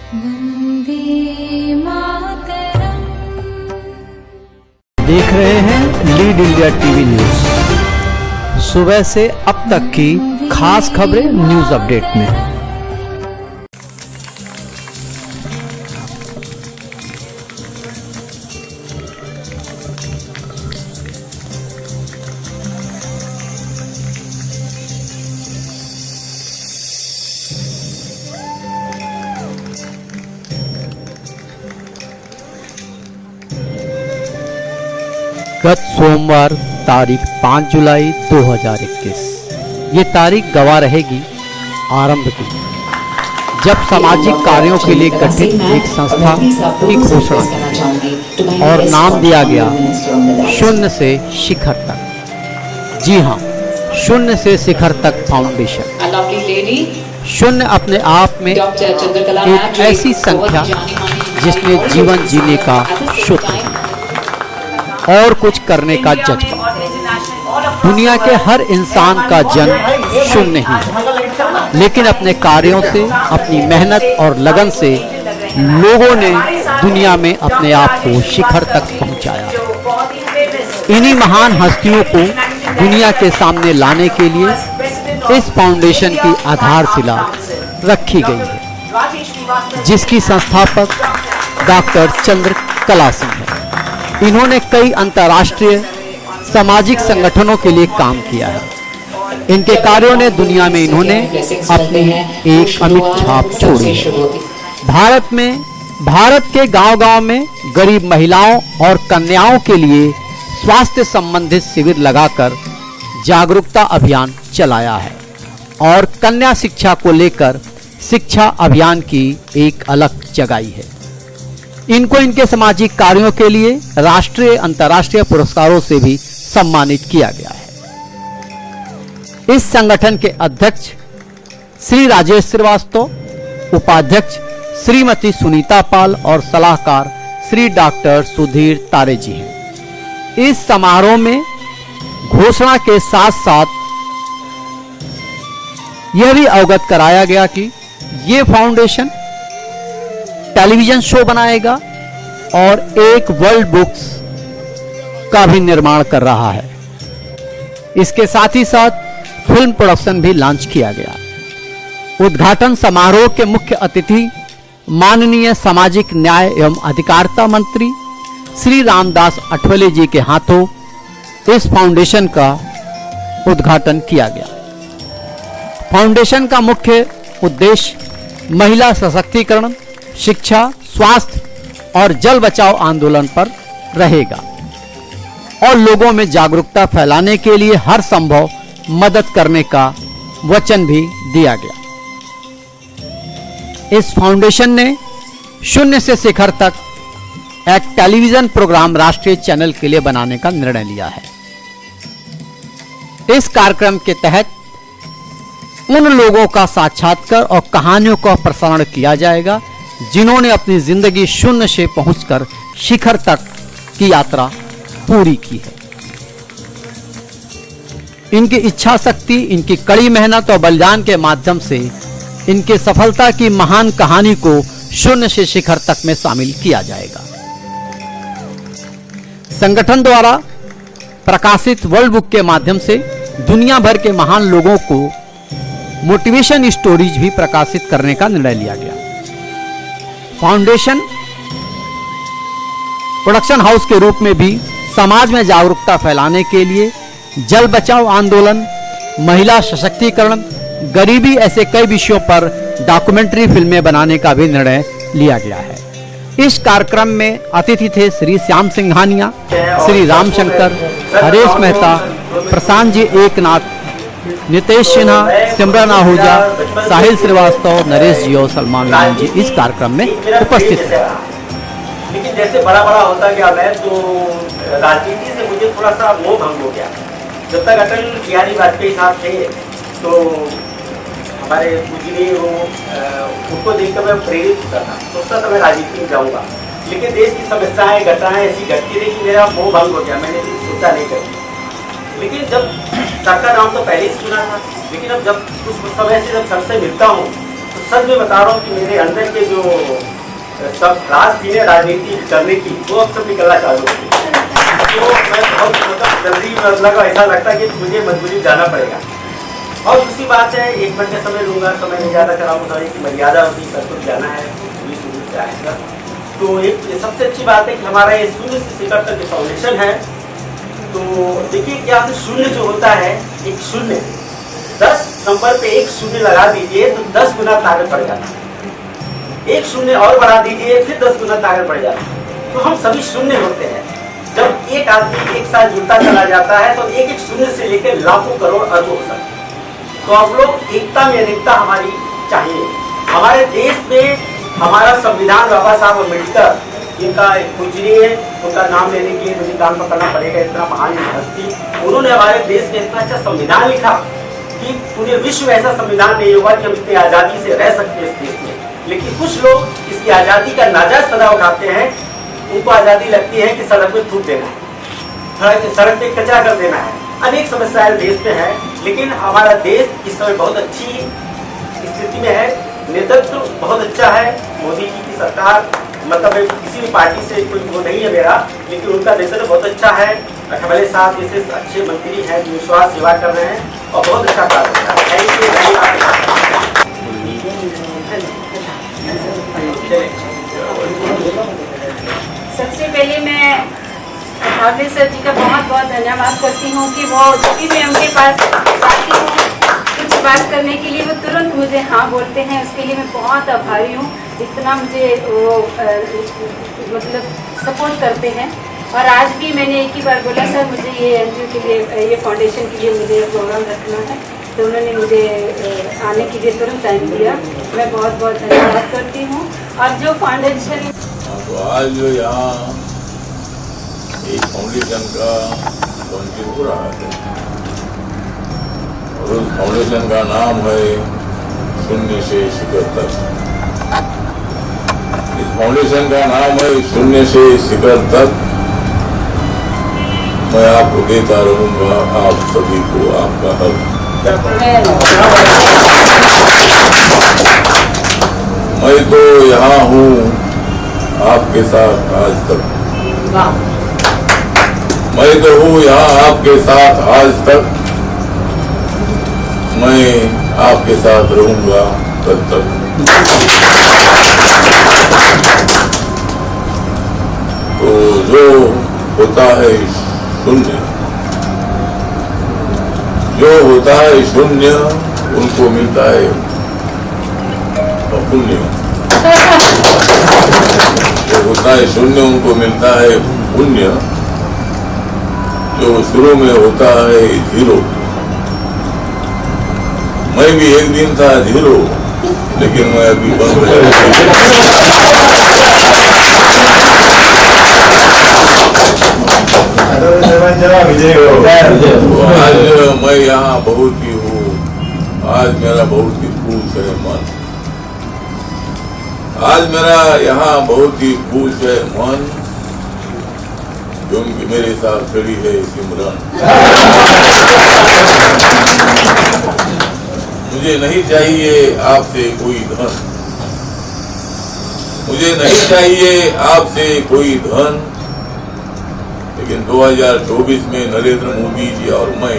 देख रहे हैं लीड इंडिया टीवी न्यूज। सुबह से अब तक की खास खबरें न्यूज अपडेट में। गत सोमवार तारीख 5 जुलाई 2021 ये तारीख गवाह रहेगी आरंभ की, जब सामाजिक कार्यों के लिए गठित एक संस्था की घोषणा की और नाम दिया गया शून्य से शिखर तक। जी हाँ, शून्य से शिखर तक फाउंडेशन। शून्य अपने आप में एक ऐसी संख्या जिसने जीवन जीने का सूत्र और कुछ करने का जज्बा। दुनिया के हर इंसान का जन्म शून्य ही है, लेकिन अपने कार्यों से, अपनी मेहनत और लगन से लोगों ने दुनिया में अपने आप को शिखर तक पहुंचाया। इन्हीं महान हस्तियों को दुनिया के सामने लाने के लिए इस फाउंडेशन की आधारशिला रखी गई है, जिसकी संस्थापक डॉक्टर चंद्रकला सिंह है। इन्होंने कई अंतर्राष्ट्रीय सामाजिक संगठनों के लिए काम किया है। इनके कार्यों ने दुनिया में इन्होंने अपनी एक अमिट छाप छोड़ी है। भारत के गांव-गांव में गरीब महिलाओं और कन्याओं के लिए स्वास्थ्य संबंधित शिविर लगाकर जागरूकता अभियान चलाया है और कन्या शिक्षा को लेकर शिक्षा अभियान की एक अलग जगाई है। इनको इनके सामाजिक कार्यों के लिए राष्ट्रीय अंतर्राष्ट्रीय पुरस्कारों से भी सम्मानित किया गया है। इस संगठन के अध्यक्ष श्री राजेश श्रीवास्तव, उपाध्यक्ष श्रीमती सुनीता पाल और सलाहकार श्री डॉक्टर सुधीर तारे जी हैं। इस समारोह में घोषणा के साथ साथ यह भी अवगत कराया गया कि ये फाउंडेशन टेलीविजन शो बनाएगा और एक वर्ल्ड बुक्स का भी निर्माण कर रहा है। इसके साथ ही साथ फिल्म प्रोडक्शन भी लॉन्च किया गया। उद्घाटन समारोह के मुख्य अतिथि माननीय सामाजिक न्याय एवं अधिकारिता मंत्री श्री रामदास अठवले जी के हाथों इस फाउंडेशन का उद्घाटन किया गया। फाउंडेशन का मुख्य उद्देश्य महिला सशक्तिकरण, शिक्षा, स्वास्थ्य और जल बचाओ आंदोलन पर रहेगा और लोगों में जागरूकता फैलाने के लिए हर संभव मदद करने का वचन भी दिया गया। इस फाउंडेशन ने शून्य से शिखर तक एक टेलीविजन प्रोग्राम राष्ट्रीय चैनल के लिए बनाने का निर्णय लिया है। इस कार्यक्रम के तहत उन लोगों का साक्षात्कार और कहानियों का प्रसारण किया जाएगा जिन्होंने अपनी जिंदगी शून्य से पहुंचकर शिखर तक की यात्रा पूरी की है। इनकी इच्छा शक्ति, इनकी कड़ी मेहनत और बलिदान के माध्यम से इनके सफलता की महान कहानी को शून्य से शिखर तक में शामिल किया जाएगा। संगठन द्वारा प्रकाशित वर्ल्ड बुक के माध्यम से दुनिया भर के महान लोगों को मोटिवेशन स्टोरीज भी प्रकाशित करने का निर्णय लिया गया। फाउंडेशन प्रोडक्शन हाउस के रूप में भी समाज में जागरूकता फैलाने के लिए जल बचाओ आंदोलन, महिला सशक्तिकरण, गरीबी ऐसे कई विषयों पर डॉक्यूमेंट्री फिल्में बनाने का भी निर्णय लिया गया है। इस कार्यक्रम में अतिथि थे श्री श्याम सिंघानिया, श्री रामशंकर, हरेश मेहता, प्रशांत जी एकनाथ, नितेश सिन्हा, सिमरन आहूजा, साहिल श्रीवास्तव, नरेश जी और सलमान लाल जी इस कार्यक्रम में उपस्थित थे। लेकिन जैसे बड़ा होता गया मैं तो राजनीति से मुझे थोड़ा सा मोह भंग हो गया। जब तक अटल बिहारी वाजपेयी साहब थे तो हमारे पूजनीय वो उनको देखकर मैं प्रेरित होता था, सोचता था मैं राजनीति में जाऊँगा। लेकिन देश की समस्याएं घटनाएं ऐसी घटती रही कि मेरा मोह भंग हो गया, मैंने सोचा नहीं कर। लेकिन जब सर का नाम तो पहले ही सुना था, लेकिन अब जब कुछ समय से जब सर से मिलता हूँ तो सच में बता रहा हूँ कि मेरे अंदर के जो सब राज थी राजनीति करने की, वो अब सब निकलना चालू हो गई। तो मैं बहुत मतलब जल्दी मतलब ऐसा लगता है कि मुझे मजबूरी जाना पड़ेगा। और दूसरी बात है, 1 मिनट का समय लूँगा, समय नहीं ज़्यादा कराऊँगा, की मर्यादा होती है, सब कुछ जाना है, पुलिस से आएगा। तो एक सबसे अच्छी बात है कि हमारा ये शून्य से शिखर तक जो फाउंडेशन है, तो देखिए क्या शून्य जो होता है, एक शून्य 10 नंबर पे एक शून्य लगा दीजिए तो 10 गुना ताकत बढ़ जाता है। एक शून्य और बढ़ा दीजिए फिर 10 गुना ताकत बढ़ जाती है। तो हम सभी शून्य होते हैं। जब एक आदमी एक साथ जुड़ता चला जाता है तो एक एक शून्य से लेकर लाखों करोड़ अरबों हो सकते हैं। तो आप लोग एकता में अनेकता हमारी चाहिए। हमारे देश में हमारा संविधान बाबा साहब अम्बेडकर, जिनका पूजनीय है, उनका नाम लेने के लिए मुझे काम पकड़ना पड़ेगा, इतना महान हस्ती, उन्होंने हमारे देश में इतना अच्छा संविधान लिखा कि पूरे विश्व में ऐसा संविधान नहीं होगा कि हम इतनी आज़ादी से रह सकते हैं इस देश में। लेकिन कुछ लोग इसकी आज़ादी का नाजायज फायदा उठाते हैं। उनको आज़ादी लगती है कि सड़क में थूक देना है, सड़क पे कचरा कर देना है। अनेक समस्याएं देश में है, लेकिन हमारा देश इस समय बहुत अच्छी स्थिति में है। नेतृत्व बहुत अच्छा है। मोदी जी की सरकार, मतलब किसी भी पार्टी से कोई वो नहीं है मेरा, लेकिन उनका नेतृत्व बहुत अच्छा है। अठवले साहब जैसे अच्छे मंत्री हैं, विश्वास सेवा कर रहे हैं और बहुत अच्छा कार्य कर रहे हैं। Thank you. सबसे पहले मैं ठाकरे सर जी का बहुत बहुत धन्यवाद करती हूँ कि वो जब भी मैं उनके पास आती हूँ कुछ बात करने के लिए, वो तुरंत मुझे हाँ बोलते हैं। उसके लिए मैं बहुत आभारी हूँ, इतना मुझे वो मतलब सपोर्ट करते हैं। और आज भी मैंने एक ही बार बोला, सर मुझे ये एनजीओ के लिए, ये फाउंडेशन के लिए मुझे प्रोग्राम रखना है, तो उन्होंने मुझे आने के लिए तुरंत टाइम दिया। मैं बहुत बहुत धन्यवाद करती हूँ। और जो फाउंडेशन, तो आज जो यहाँ एक फाउंडेशन का लॉन्चिंग हो रहा है और उस फाउंडेशन का नाम है शून्य से शिखर तक। इस फाउंडेशन का नाम है शून्य से शिखर तक। मैं आपको देता रहूंगा, आप सभी को आपका हक। मैं तो यहाँ हूँ आपके साथ आज तक। मैं तो हूँ यहाँ आपके साथ आज तक। मैं आपके साथ रहूंगा तब तक। तो जो होता है शून्य, जो होता है शून्य, उनको मिलता है पुण्य। जो होता है शून्य, उनको मिलता है पुण्य। जो शुरू में होता है जीरो। मैं भी एक दिन था जीरो, लेकिन मैं अभी बन गया। आज मैं यहाँ बहुत ही हूँ। आज मेरा बहुत ही खुश है मन। आज मेरा यहाँ बहुत ही खुश है मन, क्योंकि मेरे साथ खड़ी है सिमरन। मुझे नहीं चाहिए आपसे कोई धन, मुझे नहीं चाहिए आपसे कोई धन, लेकिन 2024 में नरेंद्र मोदी जी और मैं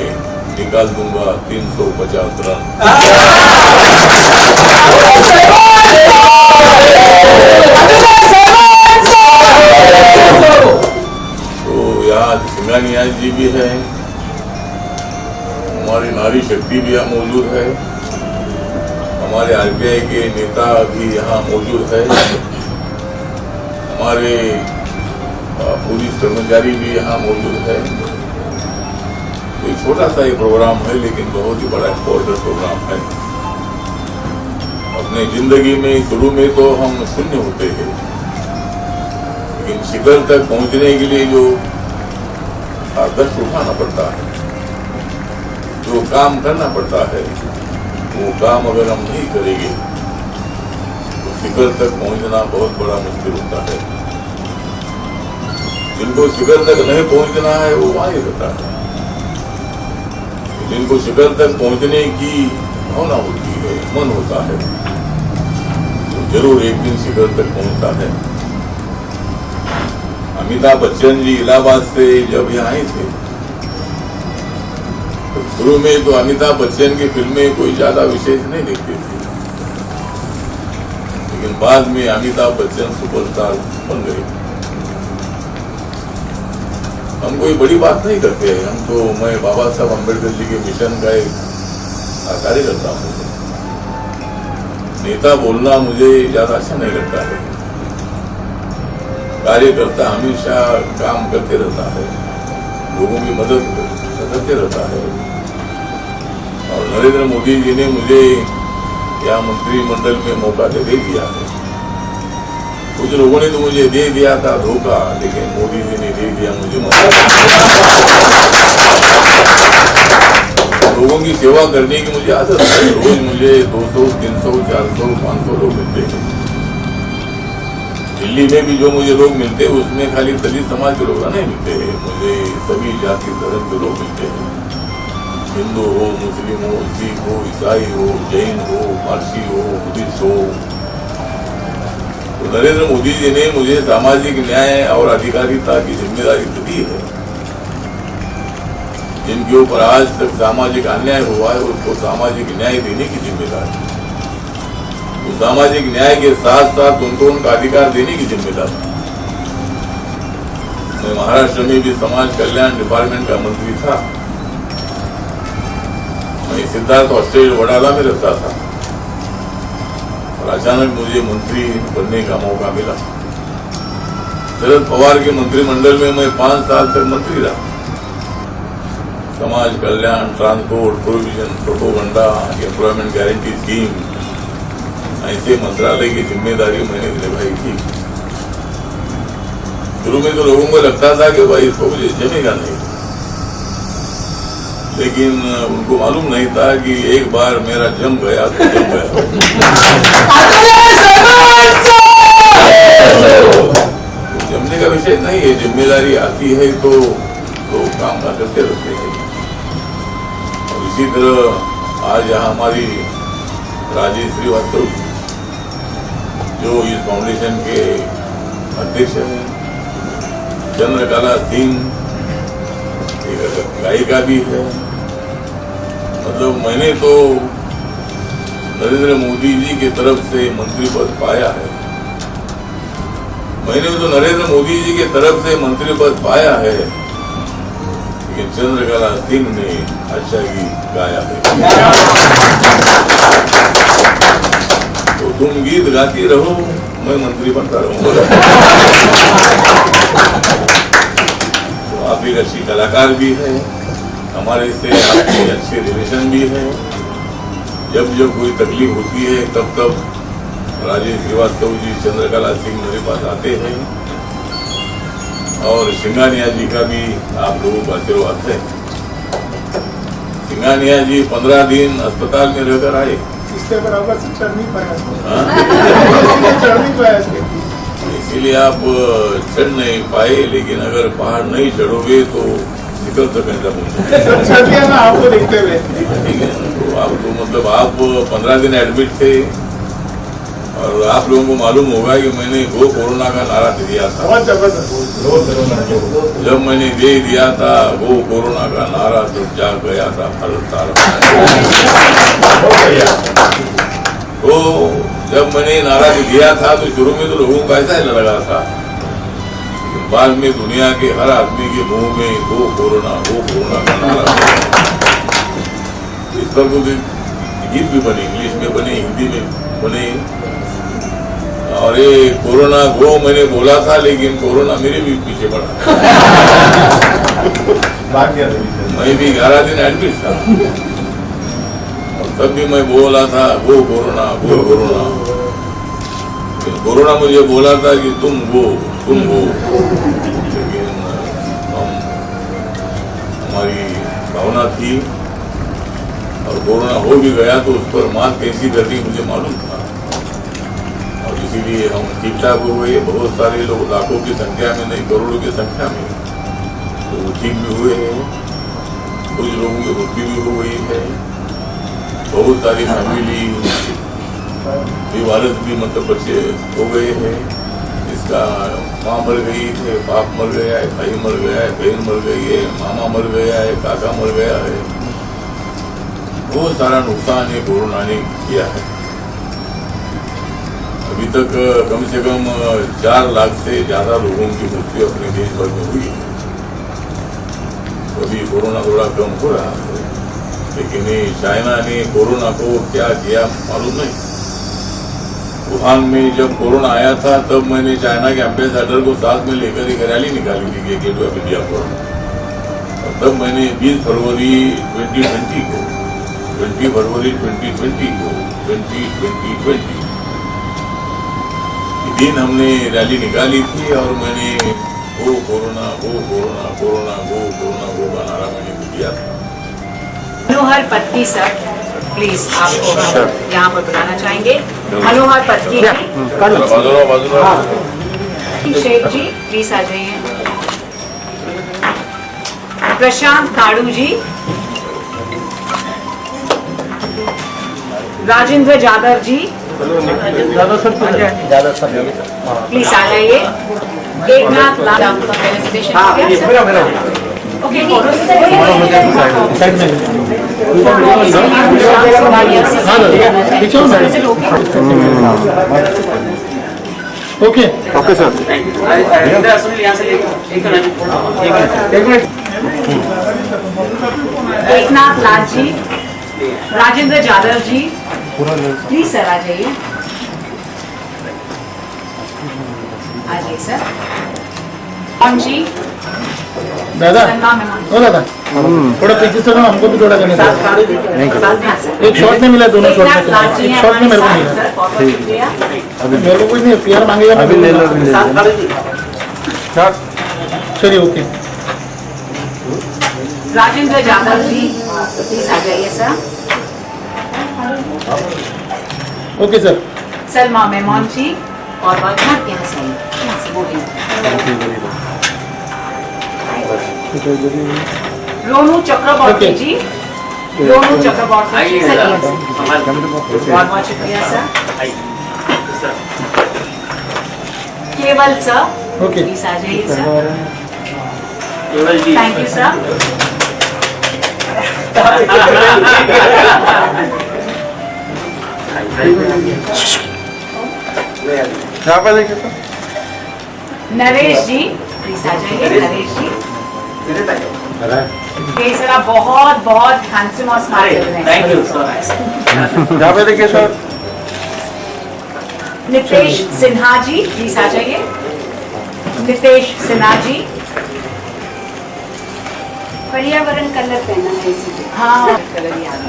निकाल दूंगा 350 रन। तो यहाँ शिमला न्याय जी भी है, हमारी नारी शक्ति भी यहाँ मौजूद है, हमारे आरबीआई के नेता भी यहाँ मौजूद है, हमारे पुलिस कर्मचारी भी यहाँ मौजूद है। तो छोटा सा ये प्रोग्राम है, लेकिन बहुत ही बड़ा इम्पोर्टेंट प्रोग्राम है। अपने जिंदगी में शुरू में तो हम शून्य होते हैं, लेकिन शिखर तक पहुंचने के लिए जो कष्ट उठाना पड़ता है, जो काम करना पड़ता है, वो काम अगर हम नहीं करेंगे तो शिखर तक पहुंचना बहुत बड़ा मुश्किल होता है। जिनको शिखर तक नहीं पहुंचना है वो वहां ही रहता है। जिनको शिखर तक पहुंचने की भावना होती है, मन होता है, जरूर एक दिन शिखर तक पहुंचता है। अमिताभ बच्चन जी इलाहाबाद से जब यहाँ आए थे तो शुरू में तो अमिताभ बच्चन की फिल्में कोई ज्यादा विशेष नहीं दिखती थी, लेकिन बाद में अमिताभ बच्चन सुपरस्टार बन गए। हम कोई बड़ी बात नहीं करते हैं, हम तो मैं बाबा साहब अम्बेडकर जी के मिशन का एक कार्यकर्ता हूँ। नेता बोलना मुझे ज्यादा अच्छा नहीं लगता है। कार्यकर्ता हमेशा काम करते रहता है, लोगों की मदद करते रहता है। और नरेंद्र मोदी जी ने मुझे यहाँ मंत्रिमंडल में मौका दे दिया है। कुछ लोगों ने तो मुझे दे दिया था धोखा, लेकिन मोदी जी ने दे दिया मुझे मौका। लोगों की सेवा करने की मुझे आदत है। रोज मुझे 200, 300, 400, 500 लोग मिलते हैं। दिल्ली में भी जो मुझे लोग मिलते हैं उसमें खाली दलित समाज के लोग नहीं मिलते हैं, मुझे सभी जाति धर्म के लोग मिलते हैं। हिंदू हो, मुस्लिम हो, सिख हो, ईसाई हो, जैन हो, पारसी हो, बुद्धिस्ट हो। तो नरेंद्र मोदी जी ने मुझे सामाजिक न्याय और अधिकारिता की जिम्मेदारी तो दी है। जिनके ऊपर आज तक सामाजिक अन्याय हुआ है उसको सामाजिक न्याय देने की जिम्मेदारी, तो सामाजिक न्याय के साथ साथ उनको उनका अधिकार देने की जिम्मेदारी। मैं महाराष्ट्र में भी समाज कल्याण डिपार्टमेंट का मंत्री था। मैं सिद्धार्थ हॉस्टेल वडाला में रहता था और अचानक मुझे मंत्री बनने का मौका मिला। शरद पवार के मंत्रिमंडल में मैं 5 साल तक मंत्री रहा। समाज कल्याण, transport, provision, propaganda, employment guarantee scheme, ऐसे मंत्रालय की जिम्मेदारी मैंने निभाई थी। शुरू में तो लोगों को लगता था कि भाई इसको मुझे जमेगा नहीं, लेकिन उनको मालूम नहीं था कि एक बार मेरा जम गया तो जम गया। तो जमने का विषय नहीं है, जिम्मेदारी आती है तो काम करते रहते हैं। और इसी तरह आज यहाँ हमारी राजेश श्रीवास्तव जो इस फाउंडेशन के अध्यक्ष हैं, चंद्रकला सिंह एक गायिका भी है। मतलब मैंने तो नरेंद्र मोदी जी की तरफ से मंत्री पद पाया है। मैंने तो नरेंद्र मोदी जी की तरफ से मंत्री पद पाया है, लेकिन चंद्रकला सिंह ने अच्छा गीत गाया है। तो तुम गीत गाती रहो, मैं मंत्री बनता रहूंगा। तो आप एक अच्छी कलाकार भी है, हमारे से आपके अच्छे रिलेशन भी है। जब कोई तकलीफ होती है तब राजेश श्रीवास्तव जी, चंद्रकला सिंह मेरे पास आते हैं। और सिंघानिया जी का भी आप लोगों का आशीर्वाद है। सिंघानिया जी 15 दिन अस्पताल में रहकर आए। इसके बराबर से चढ़ नहीं पाया, इसीलिए आप चढ़ नहीं पाए। लेकिन अगर पहाड़ नहीं चढ़ोगे तो निकल तक कैसा पहुंचोगे। आपको देखते हुए ठीक है, तो आप तो मतलब आप 15 दिन एडमिट थे और आप लोगों को मालूम होगा कि मैंने गो कोरोना का नारा दिया था। बहुत जबरदस्त। जब मैंने दे दिया था गो कोरोना का नारा तो जाग गया था भारत सारा। तो जब मैंने नारा दिया था तो शुरू में तो लोगों को ऐसा ही लगा था, लेकिन बाद में दुनिया के हर आदमी के मुंह में गो कोरोना का नारा। इस पर कुछ गीत भी बने, इंग्लिश में बने, हिंदी में बने। और ये कोरोना गो मैंने बोला था, लेकिन कोरोना मेरे भी पीछे पड़ा। मैं भी 11 दिन एडमिट था और तब भी मैं बोला था गो कोरोना, गो कोरोना। कोरोना मुझे बोला था कि तुम गो। लेकिन हमारी भावना थी और कोरोना हो भी गया तो उस पर मात कैसी करनी मुझे मालूम था। और इसीलिए हम ठीक ठाक हो गए। बहुत सारे लोग, लाखों की संख्या में नहीं करोड़ों की संख्या में, तो वो ठीक भी हुए हैं। कुछ लोगों की मृत्यु भी हो गई है। बहुत सारी फैमिली ये वारिस भी मतलब बच्चे हो गए हैं। इसका माँ मर गई है, बाप मर गया है, भाई मर गया है, बहन मर गई है, मामा मर गया है, काका मर गया है। बहुत सारा नुकसान ये कोरोना ने किया है। अभी तक कम से कम 4 लाख से ज्यादा लोगों की मृत्यु अपने देश भर में हुई है। तो अभी कोरोना थोड़ा कम हो रहा है, लेकिन ये चाइना ने कोरोना को क्या किया मालूम नहीं। वुहान में जब कोरोना आया था तब मैंने चाइना के एम्बेसडर को साथ में लेकर एक रैली निकाली थी गेटवे ऑफ इंडिया पर। और तब मैंने 20 फरवरी 2020 को 2020 दिन हमने रैली निकाली थी और मैंने गो कोरोना गो कोरोना कोरोना गो कोरोना गो का नारा मैंने दिया था। मनोहर पत्की सर, प्लीज आपको हम यहाँ पर बुलाना चाहेंगे। मनोहर पत्की जी, शेख जी प्लीज आ जाइए। प्रशांत काड़ू जी, राजेंद्र जाधव जी प्लीज आ जाइए। एकनाथ लाल का presentation okay okay sir. Eknath Lal ji, Rajendra Jadhav ji please sir आ जाइए। सर कौन जी दादा मेहमान हो दादा थोड़ा पीछे से हमको भी थोड़ा करने एक शॉट नहीं मिला, दोनों शॉट में एक शॉट में मेरे को मिला। अभी मेरे को कुछ नहीं, पीआर मांगेगा अभी ले लो। चलिए ओके। राजेंद्र जाधव जी प्लीज आ जाइए सर। Okay sir. सलमा मेहमान जी और वजनत यहाँ से बोलिए। रोनू चक्रवर्ती जी, रोनू चक्रवर्ती जी सर, बहुत बहुत शुक्रिया सर। केवल सर ओके प्लीज आ जाइए सर। केवल जी थैंक यू सर। यहाँ पर देखिए सर। नरेश जी प्लीज आ जाइए। नरेश जी ये सर आप बहुत बहुत हैंडसम और स्मार्ट लग रहे हैं। Thank you so much. यहाँ पे देखिए सर। नितेश सिन्हा जी प्लीज आ जाइए। नितेश सिन्हा जी, पर्यावरण कलर पहना है इसीलिए। हाँ कलर याद।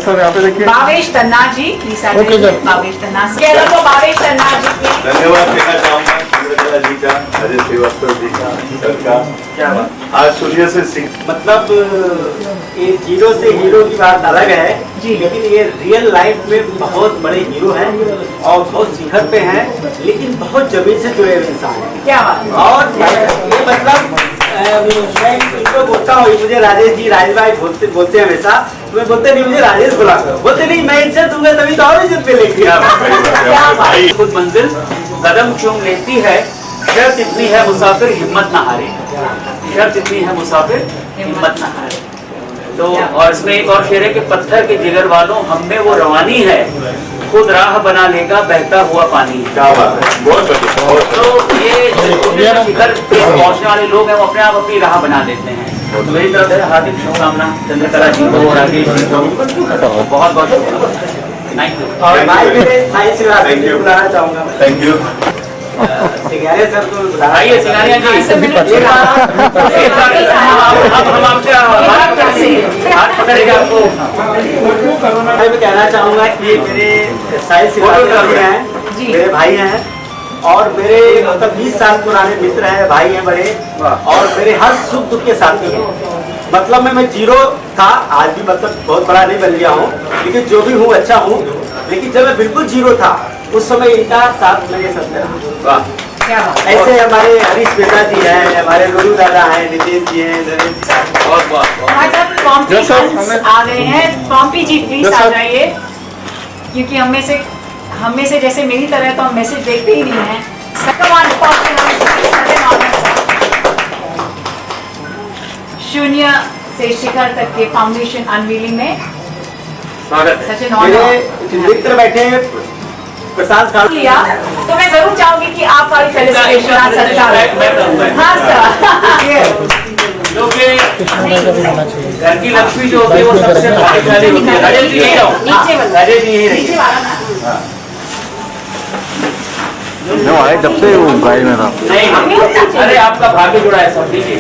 सर यहाँ पे देखिए। भावेश तन्ना जी प्लीज आ ओके जाइए। सर। भावेश तन्ना केरल को भावेश तन्ना जी प्लीज। धन्यवाद देना चाहूंगा चंद्रकला जी का, अजय श्रीवास्तव जी का, सर का। क्या बात, आज सूर्य से सिंह मतलब ये जीरो से हीरो की बात अलग है जी। लेकिन ये रियल लाइफ में बहुत बड़े हीरो हैं और बहुत शिखर पे हैं, लेकिन बहुत जमीन से जुड़े हुए इंसान हैं। क्या बात है। और ये मतलब मैं इनको बोलता हूँ, मुझे राजेश जी, राजेश भाई बोलते हैं हमेशा, तुम्हें बोलते नहीं मुझे राजेश बुला करो, बोलते नहीं मैं इज्जत दूंगा तभी तो और इज्जत मिलेगी। खुद मंजिल कदम चूम लेती है, शर्त इतनी है मुसाफिर हिम्मत ना हारे, शर्त इतनी है मुसाफिर हिम्मत ना हारे। तो और इसमें एक और शेर है कि पत्थर के जिगर वालों हम में वो रवानी है, खुद राह बना लेगा बहता हुआ पानी। क्या बात है, बहुत बढ़िया। तो ये शिखर पे पहुंचने वाले लोग हैं वो अपने आप अपनी राह बना लेते हैं। तो मेरी तरफ से हार्दिक शुभकामना चंद्रकला जी को और राकेश जी को बहुत बहुत शुभकामना। Thank you. और भाई मेरे साइंस क्लास में बुलाना चाहूंगा। Thank you. सिंगारिया सर को बुलाना। आइए सिंगारिया जी। अब हम आपसे हाथ पकड़ेगा आपको। मैं कहना चाहूंगा कि मेरे साइंस क्लास हैं, मेरे भाई हैं और मेरे मतलब 20 साल पुराने मित्र हैं, भाई हैं बड़े, और मेरे हर सुख दुख के साथी हैं। मतलब मैं जीरो था, आज भी मतलब बहुत बड़ा नहीं बन गया हूँ, लेकिन जो भी हूँ अच्छा हूँ। लेकिन जब मैं बिल्कुल जीरो था उस समय इनका साथ मेरे साथ रहा। ऐसे हमारे हरीश बेटा जी हैं, हमारे गुरु दादा हैं, नितेश जी हैं, नरेश जी। बहुत बहुत पॉम्पी आ गए हैं। पॉम्पी जी प्लीज आ जाइए। क्योंकि हम में से जैसे मेरी तरह तो हम मैसेज देखते ही नहीं हैं। शून्य से शिखर तक के फाउंडेशन अनवीलिंग में स्वागत है। Such an honour. मेरे मित्र बैठे हैं प्रशांत खान लिया तो मैं जरूर चाहूंगी कि आप वाली फेलिसिटेशन आ सकता है। हाँ सर। कृष्ण का भी होना चाहिए। घर की लक्ष्मी जो होती है वो सबसे भाग्यशाली होती है। राजेश जी यही रहो। नीचे वाला। राजेश जी यही रहिए। नीचे वाला ना। मैं आए जब से वो गाड़ी में था। नहीं, अरे आपका भाग्य जुड़ा है सब। लीजिए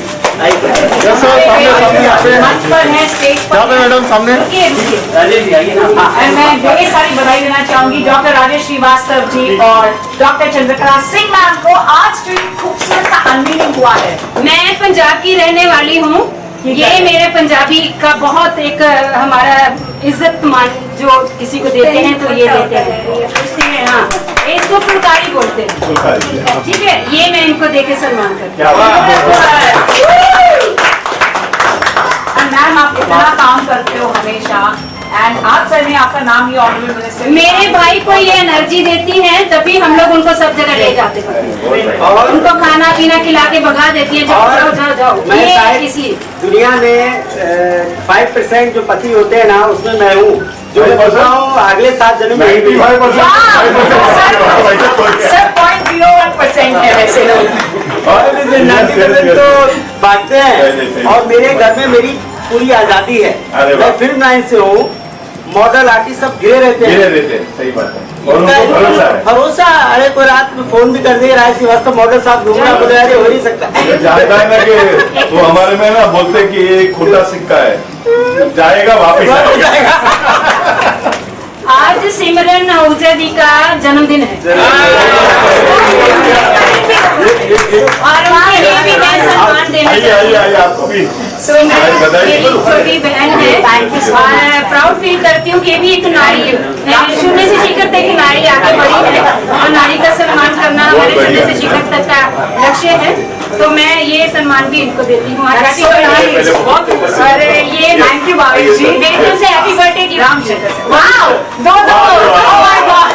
मंच पर है, स्टेज पर है। मैडम सामने रुकिए, रुकिए। राजेश जी आइए ना। और मैं ढेर सारी बधाई देना चाहूंगी डॉक्टर राजेश श्रीवास्तव जी और डॉक्टर चंद्रकला सिंह मैम को। आज जो एक खूबसूरत सा अनवीलिंग हुआ है। मैं पंजाब की रहने वाली हूँ। ये मेरे पंजाबी का बहुत एक हमारा इज्जत मान जो किसी को देते हैं तो ये देते हैं। इसलिए हाँ, इसको फुलकारी बोलते हैं। ठीक है, ये मैं इनको देके सम्मान करती हूँ। मैम आप इतना काम करते हो हमेशा एंड आज सर ने आपका नाम ही ऑनरेबल मिनिस्टर। मेरे भाई को ये एनर्जी देती हैं तभी हम लोग उनको सब जगह ले जाते हैं। और उनको खाना पीना खिला के भगा देती है। जाओ जाओ जाओ जाओ। मैं ये शायद इसलिए दुनिया में 5% जो पति होते हैं ना उसमें मैं हूँ। जो मैं बोल रहा हूँ अगले 7 जन्म में सर 0.01% है वैसे लोग। और 90% तो भागते हैं। और मेरे घर में मेरी पूरी आजादी है। मैं फिल्म लाइन से हूँ। मॉडल आर्टिस्ट सब घिरे रहते हैं। सही बात है और उनको भरोसा है। भरोसा। अरे कोई रात में फोन भी कर दे रहा है श्रीवास्तव मॉडल साहब घूम रहा, बोले अरे हो नहीं सकता। जानता है ना कि वो हमारे में ना बोलते हैं कि ये खोटा सिक्का है, जाएगा वापिस आएगा। आज सिमरन आहूजा जी का जन्मदिन है और उनके लिए भी मैं सम्मान देना आइए आइए आइए आपको भी मेरी छोटी बहन है और प्राउड फील करती हूँ कि ये भी एक नारी है। शून्य से शिखर तक की नारी आगे बढ़ी है और नारी का सम्मान करना हमारे शून्य से शिखर तक का लक्ष्य है। तो मैं ये सम्मान भी इनको देती हूँ। और ये थैंक यू भाभी जी। मेरी तरफ से हैप्पी बर्थडे की रामशंकर वाओ दो दो ओह माय गॉड।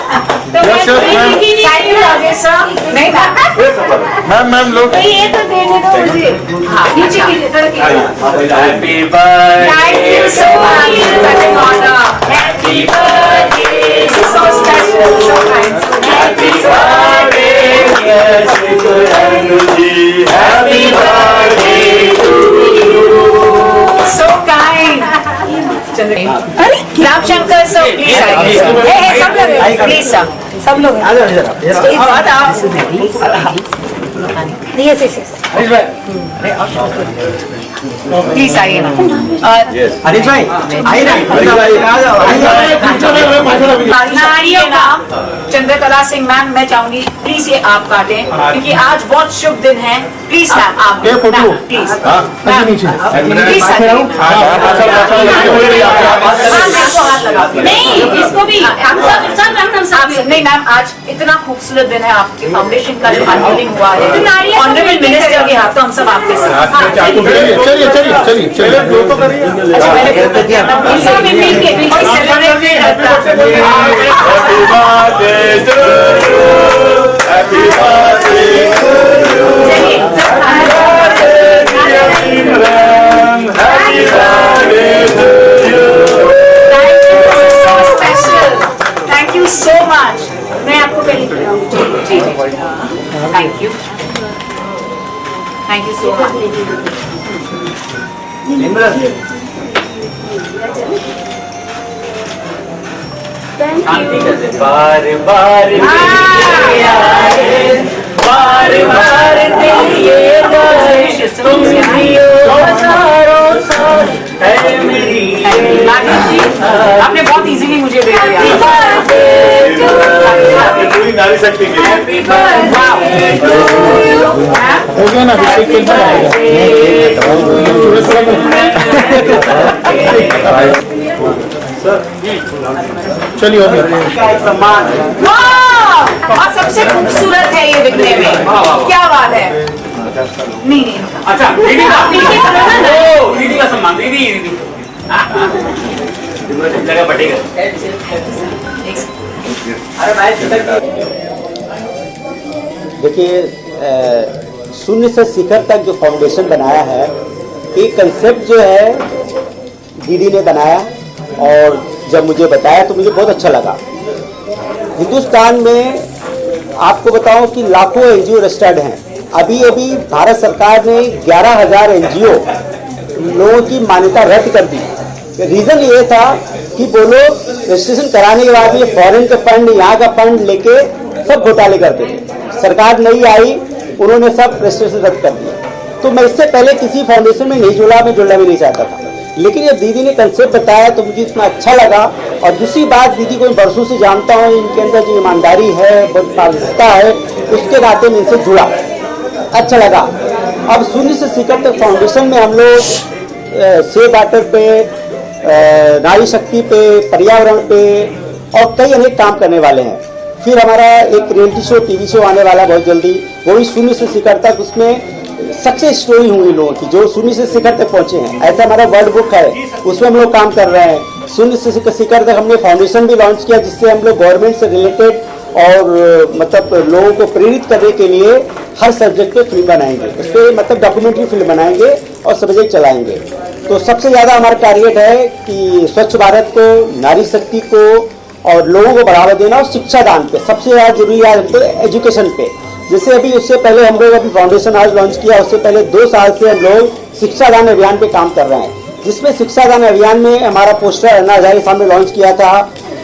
तो मैं थैंक यू राजेश सर। नहीं मैम मैम लोग तो ये तो देने दो मुझे। नीचे की तरफ happy birthday Thank you so much. It's such an honor. Happy birthday. This is so special. So kind. Happy birthday dear Shri Happy birthday to you. So kind. Ramshankar sir please आइए। सब लोग प्लीज सर सब लोग please आइए ना। हरीश भाई आइए नारियों का चंद्रकला सिंह मैम मैं चाहूंगी प्लीज ये आप काटें क्योंकि आज बहुत शुभ दिन है। प्लीज मैम आप प्लीज नहीं इसको भी हम सब नहीं मैम आज इतना खूबसूरत दिन है। आपके फाउंडेशन का जो अनवीलिंग हुआ है ऑनरेबल मिनिस्टर के हाथों हम सब आपके साथ। चलिए चलिए चलिए चलिए अच्छा पहले सब मिल के Happy birthday to you. Happy birthday to you. Thank you so much. मैं आपको पहले थैंक यू सो मच। शांति करते बार बार बार बार तुम है मेरी। आपने बहुत इजीली मुझे दे दिया। पूरी नारी शक्ति की हो गया ना अभिषेक के बाद चलिए हो गया। सम्मान और सबसे खूबसूरत है ये दिखने में। क्या बात है। नहीं नहीं अच्छा दीदी दीदी का सम्मान दीदी जगह बढ़ेगा। देख सकते हैं। अरे भाई देखिए, शून्य से शिखर तक जो फाउंडेशन बनाया है, एक कंसेप्ट जो है दीदी ने बनाया और जब मुझे बताया तो मुझे बहुत अच्छा लगा। हिंदुस्तान में आपको बताऊं कि लाखों एनजीओ रजिस्टर्ड हैं। अभी अभी भारत सरकार ने 11,000 एनजीओ लोगों की मान्यता रद्द कर दी। रीज़न ये था कि वो लोग रजिस्ट्रेशन कराने के बाद ये फॉरेन का फंड, यहाँ का फंड लेके सब घोटाले करते थे। सरकार नहीं आई, उन्होंने सब रजिस्ट्रेशन रद्द कर दिया। तो मैं इससे पहले किसी फाउंडेशन में नहीं जुड़ा, मैं जुड़ना भी नहीं चाहता था, लेकिन जब दीदी ने कंसेप्ट बताया तो मुझे इतना अच्छा लगा। और दूसरी बात, दीदी को मैं बरसों से जानता हूँ, इनके अंदर जो ईमानदारी है, बदपारदर्शिता है, उसके नाते मैं इनसे जुड़ा, अच्छा लगा। अब शून्य से शिखर तक फाउंडेशन में हम लोग सेव वाटर पे, नारी शक्ति पे, पर्यावरण पे और कई अनेक काम करने वाले हैं। फिर हमारा एक रियलिटी शो, टीवी शो आने वाला बहुत जल्दी, वो भी शून्य से शिखर तक। उसमें सक्सेस स्टोरी होंगी लोगों की जो शून्य से शिखर तक पहुंचे हैं। ऐसा हमारा वर्ड बुक है, उसमें हम लोग काम कर रहे हैं। शून्य से शिखर तक हमने फाउंडेशन भी लॉन्च किया, जिससे हम लोग गवर्नमेंट से रिलेटेड और मतलब लोगों को प्रेरित करने के लिए हर सब्जेक्ट पे फिल्म बनाएंगे, उस पर मतलब डॉक्यूमेंट्री फिल्म बनाएंगे और सब्जेक्ट चलाएंगे। तो सबसे ज़्यादा हमारा टारगेट है कि स्वच्छ भारत को, नारी शक्ति को और लोगों को बढ़ावा देना और शिक्षा दान पे सबसे ज़्यादा जरूरी है, हमको एजुकेशन पे। जैसे अभी उससे पहले हम लोग अभी फाउंडेशन आज लॉन्च किया, उससे पहले 2 साल से हम लोग शिक्षा दान अभियान पे काम कर रहे हैं, जिसमें शिक्षा दान अभियान में हमारा पोस्टर अन्ना हजारे साहब ने लॉन्च किया था।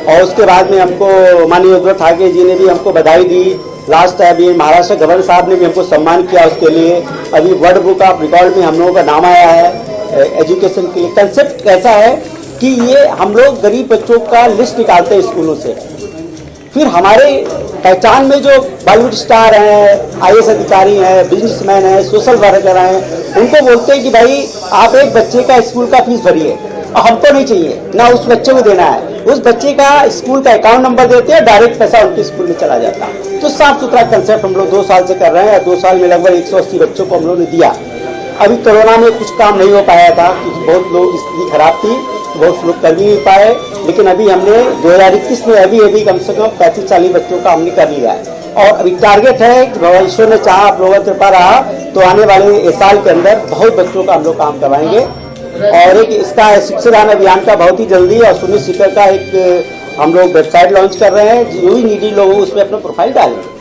और उसके बाद में हमको माननीय उद्धव ठाकरे जी ने भी हमको बधाई दी। लास्ट अभी महाराष्ट्र गवर्नर साहब ने भी हमको सम्मान किया उसके लिए। अभी वर्ल्ड बुक ऑफ रिकॉर्ड में हम लोगों का नाम आया है एजुकेशन के लिए। कंसेप्ट कैसा है कि ये हम लोग गरीब बच्चों का लिस्ट निकालते हैं स्कूलों से, फिर हमारे पहचान में जो बॉलीवुड स्टार हैं, IAS अधिकारी हैं, बिजनेसमैन हैं, सोशल वर्कर हैं, उनको बोलते हैं कि भाई आप एक बच्चे का स्कूल का फीस भरिए, और हमको नहीं चाहिए ना उस बच्चे को देना है, उस बच्चे का स्कूल का अकाउंट नंबर देते हैं, डायरेक्ट पैसा उनके स्कूल में चला जाता है। तो साफ सुथरा कंसेप्ट हम लोग 2 साल से कर रहे हैं। 2 साल में लगभग 180 बच्चों को हम लोग ने दिया। अभी कोरोना में कुछ काम नहीं हो पाया था, क्योंकि बहुत लोग स्थिति खराब थी, बहुत लोग कर नहीं पाए, लेकिन अभी हमने 2021 में अभी कम से कम 35-40 बच्चों का हमने कर लिया है। और अभी टारगेट है कि भगवान ईश्वर ने चाहा, आप लोगों की कृपा रहा तो आने वाले 1 साल के अंदर बहुत बच्चों का हम लोग काम करवाएंगे। और एक इसका शिक्षा दान अभियान का बहुत ही जल्दी और शून्य शिखर का एक हम लोग वेबसाइट लॉन्च कर रहे हैं, जो भी नीडी लोग उसमें अपना प्रोफाइल डालेंगे।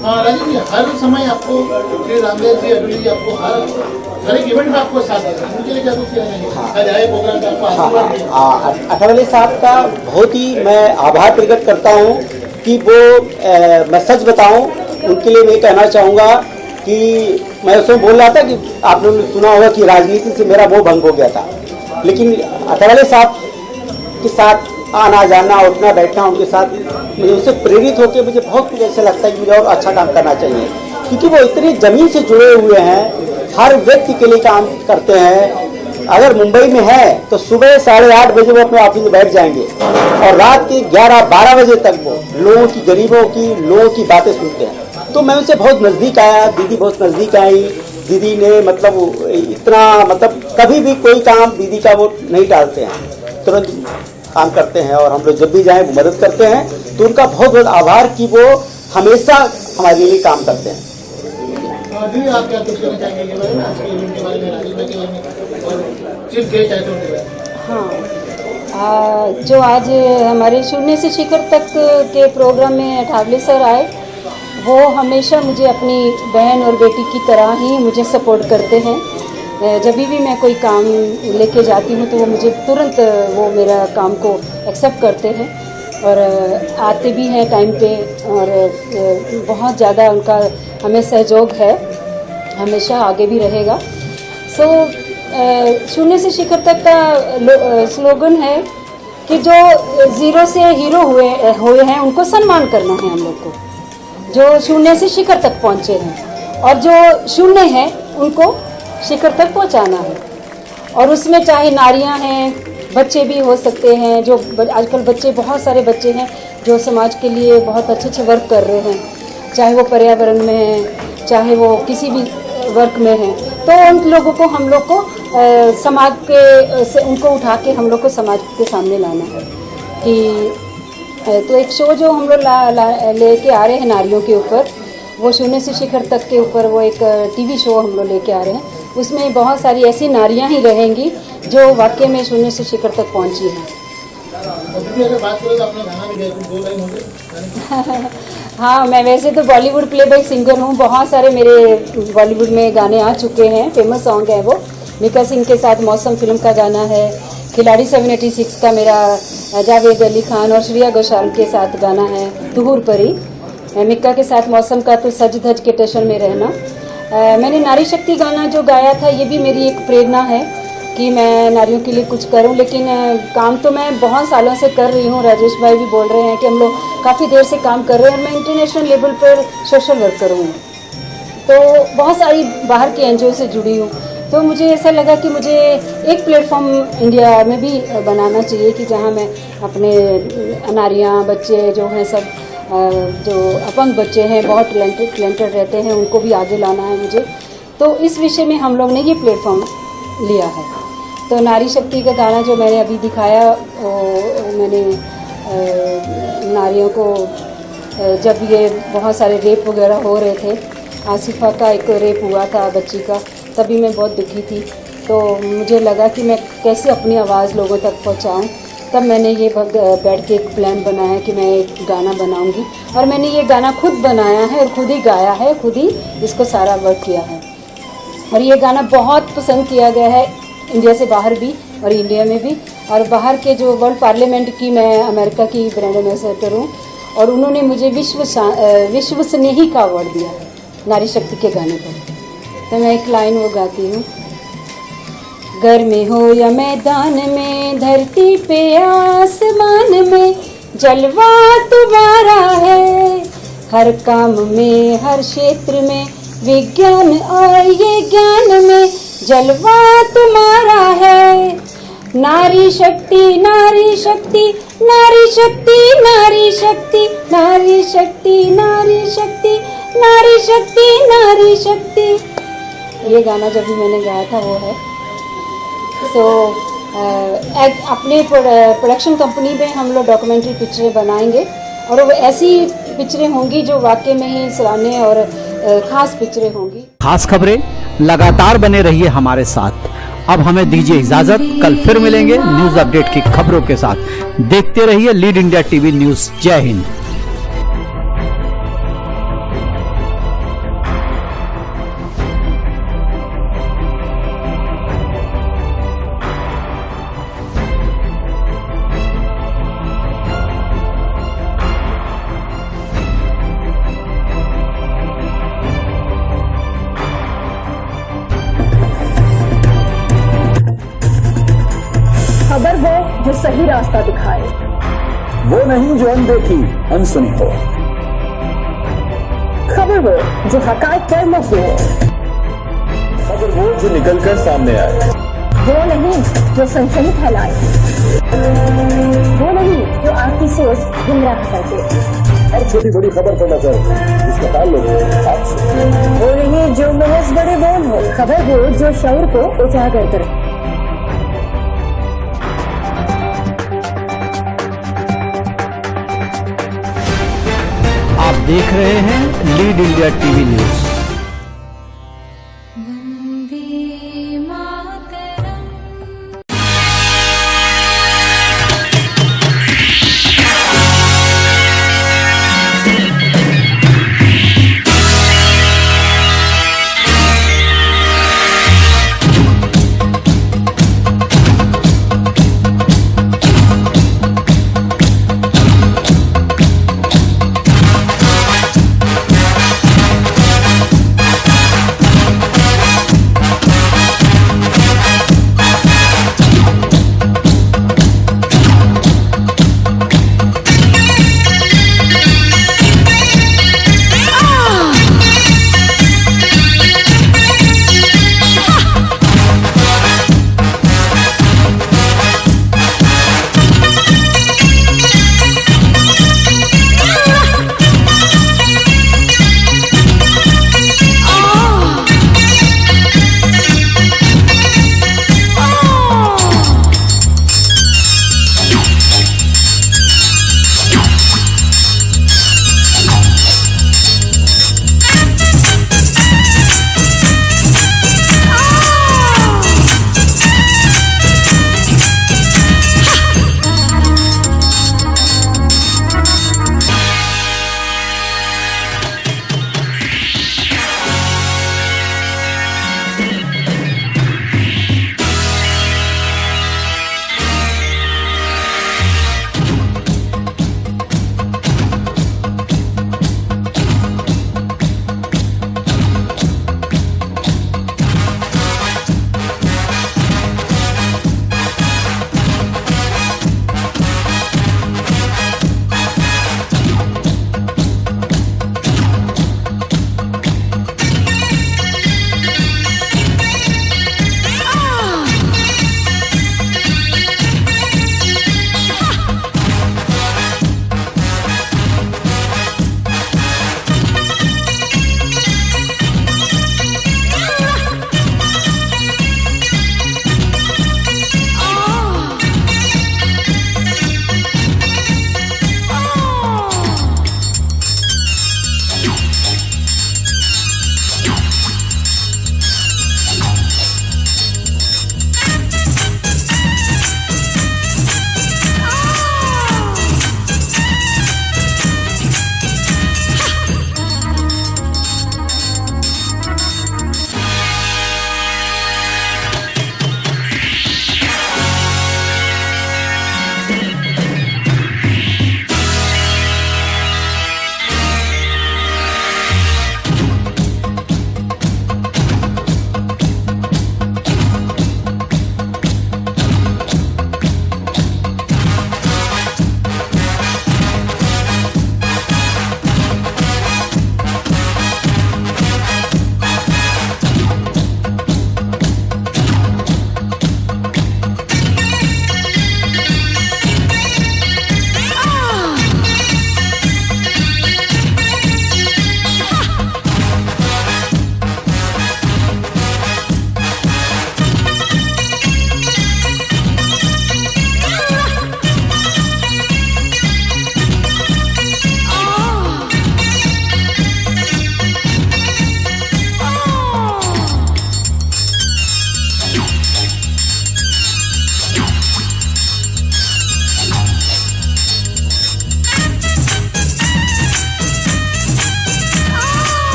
राजीव जी, हर समय आपको श्री रामदेव जी, अटल जी आपको हर एक इवेंट में आपको साथ देते हैं, उनके लिए क्या कुछ प्रोग्राम का आपको आशीर्वाद देते हैं? अठावले साहब का बहुत ही मैं आभार प्रकट करता हूँ कि वो मैं सच बताऊँ, उनके लिए मैं कहना चाहूँगा कि मैं उसमें बोल रहा था कि आप लोगों ने सुना होगा कि राजनीति से मेरा मोह भंग हो गया था, लेकिन अठावले साहब के साथ आना जाना, उठना बैठना, उनके साथ मुझे उससे प्रेरित होकर मुझे बहुत कुछ ऐसा लगता है कि मुझे और अच्छा काम करना चाहिए, क्योंकि वो इतनी ज़मीन से जुड़े हुए हैं, हर व्यक्ति के लिए काम करते हैं। अगर मुंबई में है तो सुबह 8:30 बजे वो अपने ऑफिस में बैठ जाएंगे और रात के 11-12 बजे तक वो लोगों की, गरीबों की, लोगों की बातें सुनते हैं। तो मैं उनसे बहुत नज़दीक आया, दीदी बहुत नज़दीक आई। दीदी ने मतलब इतना मतलब कभी भी कोई काम दीदी का वो नहीं टालते हैं, तुरंत काम करते हैं और हम लोग जब भी जाएं वो मदद करते हैं। तो उनका बहुत बहुत आभार कि वो हमेशा हमारे लिए काम करते हैं। दीदी, आप क्या कुछ कहना चाहेंगे के बारे में, आज के इवेंट के बारे में, राजीव भाई के बारे में और चीफ गेस्ट आए थे उनके बारे में? हाँ, जो आज हमारे शून्य से शिखर तक के प्रोग्राम में ठावले सर आए, वो हमेशा मुझे अपनी बहन और बेटी की तरह ही मुझे सपोर्ट करते हैं। जब भी मैं कोई काम लेके जाती हूँ तो वो मुझे तुरंत वो मेरा काम को एक्सेप्ट करते हैं और आते भी हैं टाइम पे, और बहुत ज़्यादा उनका हमें सहयोग है, हमेशा आगे भी रहेगा। शून्य से शिखर तक का स्लोगन है कि जो ज़ीरो से हीरो हुए हैं उनको सम्मान करना है हम लोग को, जो शून्य से शिखर तक पहुँचे हैं, और जो शून्य है उनको शिखर तक पहुंचाना है। और उसमें चाहे नारियां हैं, बच्चे भी हो सकते हैं, जो आजकल बच्चे, बहुत सारे बच्चे हैं जो समाज के लिए बहुत अच्छे वर्क कर रहे हैं, चाहे वो पर्यावरण में हैं, चाहे वो किसी भी वर्क में हैं। तो उन लोगों को हम लोग को समाज के से उनको उठा के हम लोग को समाज के सामने लाना है कि तो एक शो जो हम लोग लेके आ रहे हैं नारियों के ऊपर, वो शून्य से शिखर तक के ऊपर वो एक टीवी शो हम लोग लेके आ रहे हैं। उसमें बहुत सारी ऐसी नारियां ही रहेंगी जो वाकई में शून्य से शिखर तक पहुंची हैं। अगर बात करें तो अपना गाना भी गाया, 2 लाइन हो गए। हाँ, मैं वैसे तो बॉलीवुड प्लेबैक सिंगर हूँ। बहुत सारे मेरे बॉलीवुड में गाने आ चुके हैं, फेमस सॉन्ग है वो। मिका सिंह के साथ मौसम फिल्म का गाना है, खिलाड़ी 786 का मेरा जावेद अली खान और श्रेया घोषाल के साथ गाना है तुहुर परी। मिक्का के साथ मौसम का तो सज धज के टशन में रहना। मैंने नारी शक्ति गाना जो गाया था, ये भी मेरी एक प्रेरणा है कि मैं नारियों के लिए कुछ करूं। लेकिन काम तो मैं बहुत सालों से कर रही हूं। राजेश भाई भी बोल रहे हैं कि हम लोग काफ़ी देर से काम कर रहे हैं और मैं इंटरनेशनल लेवल पर सोशल वर्कर हूँ, तो बहुत सारी बाहर के एनजीओ से जुड़ी हूँ। तो मुझे ऐसा लगा कि मुझे एक प्लेटफॉर्म इंडिया में भी बनाना चाहिए कि जहाँ मैं अपने नारियाँ, बच्चे जो हैं सब, जो अपंग बच्चे हैं, बहुत टैलेंटेड रहते हैं, उनको भी आगे लाना है मुझे। तो इस विषय में हम लोग ने ये प्लेटफॉर्म लिया है। तो नारी शक्ति का गाना जो मैंने अभी दिखाया, मैंने नारियों को जब ये बहुत सारे रेप वगैरह हो रहे थे, आसिफा का एक रेप हुआ था बच्ची का, तभी मैं बहुत दुखी थी। तो मुझे लगा कि मैं कैसे अपनी आवाज़ लोगों तक पहुंचाऊं। तब मैंने ये बैठ के एक प्लान बनाया कि मैं एक गाना बनाऊंगी, और मैंने ये गाना खुद बनाया है और खुद ही गाया है, खुद ही इसको सारा वर्क किया है। और ये गाना बहुत पसंद किया गया है इंडिया से बाहर भी और इंडिया में भी। और बाहर के जो वर्ल्ड पार्लियामेंट की, मैं अमेरिका की ब्रांड एम्बेसडर हूँ, और उन्होंने मुझे विश्वसनीय का अवार्ड दिया है नारी शक्ति के गाने पर। तो मैं एक लाइन वो गाती हूँ। घर में हो या मैदान में, धरती पे आसमान में, जलवा तुम्हारा है। हर काम में, हर क्षेत्र में, विज्ञान और ये ज्ञान में, जलवा तुम्हारा है। नारी शक्ति, नारी शक्ति, नारी शक्ति, नारी शक्ति, नारी शक्ति, नारी शक्ति, नारी शक्ति, नारी शक्ति। ये गाना जब भी मैंने गाया था वो है। अपने प्रोडक्शन कंपनी में हम लोग डॉक्यूमेंट्री पिक्चरें बनाएंगे, और वो ऐसी पिक्चरें होंगी जो वाकई में ही सराहनीय और खास पिक्चरें होंगी। खास खबरें लगातार बने रहिए हमारे साथ। अब हमें दीजिए इजाजत, कल फिर मिलेंगे न्यूज अपडेट की खबरों के साथ। देखते रहिए लीड इंडिया टीवी न्यूज। जय हिंद। खबर वो जो सही रास्ता दिखाए, वो नहीं जो अनदेखी अनसुनी हो। खबर वो जो हकायक पर मबनी हो। खबर वो जो निकलकर सामने आए, वो नहीं जो सनसनी फैलाए, वो नहीं जो आपकी सोच गुमराह कर दे। हर छोटी बड़ी खबर पर नजर, इसका ताल्लुक आपसे। वो नहीं जो महज बड़े बोल हो। खबर वो जो शऊर को उजागर करे। आप देख रहे हैं lead India TV news.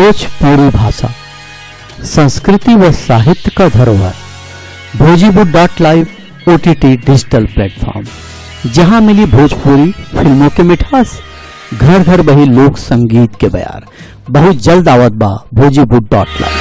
Bhojpuri भाषा, संस्कृति व साहित्य का धरोहर। भोजीवुड.live OTT डिजिटल प्लेटफॉर्म, जहां मिली भोजपुरी फिल्मों के मिठास, घर घर बही लोक संगीत के बयार। बहुत जल्द आवत बा भोजीवुड.live।